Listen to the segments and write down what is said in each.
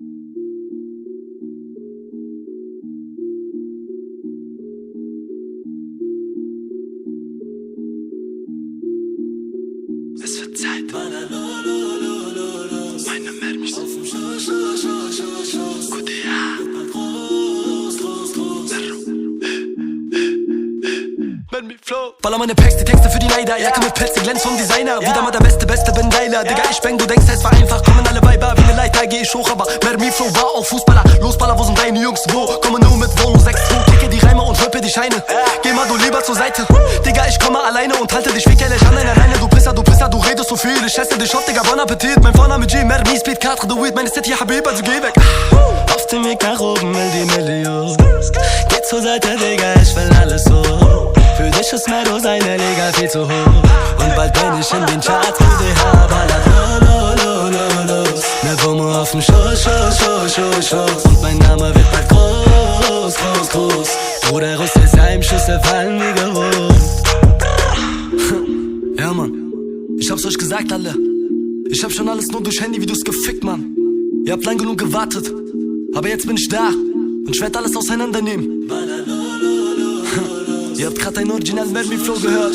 Es wird Zeit. Meine Mermis. Baller meine Packs, die Texte für die Neider. Jacke mit Pelz, die glänzt vom Designer. Wieder mal der Beste, bin geiler. Digga, ich bang, du denkst, es war einfach. Kommen alle Weiber wie ne Leiter, geh ich hoch, aber Mermi Flow war auch Fußballer. Losballer, wo sind deine Jungs, wo? Komme nur mit Wohnung 6-2, kicke die Reime und rippe die Scheine. Geh mal du lieber zur Seite. Digga, ich komme alleine und halte dich wickelig an deiner Leine. Du Pisser, du redest so viel. Ich esse dich auf, Digga, bon Appetit. Mein Vorname G, Mermi, Speed, 4, de Weed. Meine City, Habib, also geh weg. Auf dem Weg nach oben, will die Million. Geh zur Seite, Digga, ich will alles so. Für dich ist Mero seine Liga viel zu hoch. Und bald bin ich in den Charts, QDH ballert los. Ne Wumme auf dem Schoß. Und mein Name wird bald groß. Bruder, Russels Heimschüsse fallen wie gewohnt. Ja, Mann, ich hab's euch gesagt, alle. Ich hab schon alles nur durch Handyvideos gefickt, Mann. Ihr habt lang genug gewartet, aber jetzt bin ich da und ich werd alles auseinandernehmen. Ihr habt grad einen originalen Mermi Flow gehört,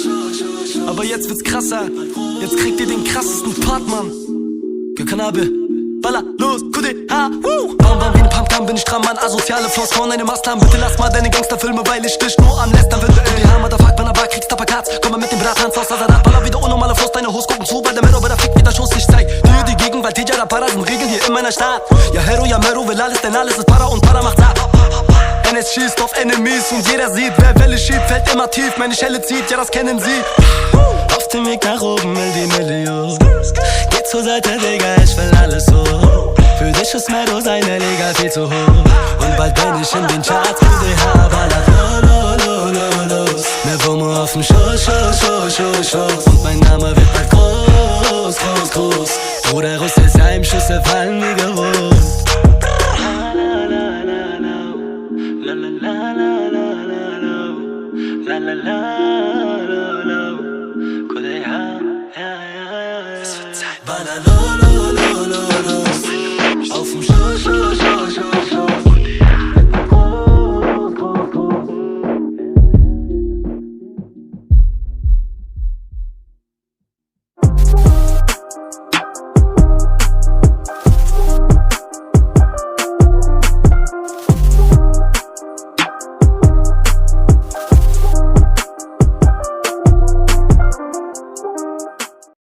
aber jetzt wird's krasser. Jetzt kriegt ihr den krassesten Part, Mann. Gekanabe, Baller, los, QDH, Bam, wie ne Pumpgun bin ich dran, Mann. Asoziale Flows, von einem Mastern. Bitte lass mal deine Gangsterfilme, weil ich dich nur am Lästern will. QDH, Motherfuck, wenn er war, kriegst Tapakats. Komm mal mit dem Brattanz aus Asadat. Baller wieder unnormale Flows, deine Hose gucken zu, weil der Mero bei der Fick wieder Schuss. Ich zeig dir die Gegenwart, Tijara, Para sind Regeln hier in meiner Stadt. Ja, Mero will alles, denn alles ist Para und Para macht ab. NS schießt auf Enemies und jeder sieht, wer Welle schiebt, fällt immer tief, meine Schelle zieht, ja das kennen sie. Auf dem Weg nach oben will die Million. Geh zur Seite, Digga, ich will alles so. Für dich ist Mero seine Liga viel zu hoch. Und bald bin ich in den Charts, QDH ballert los. Ne Wumme auf dem Schoß. Und mein Name wird bald groß. Bruder, Russels Heimschüsse fallen wie gewohnt. Es wird Zeit.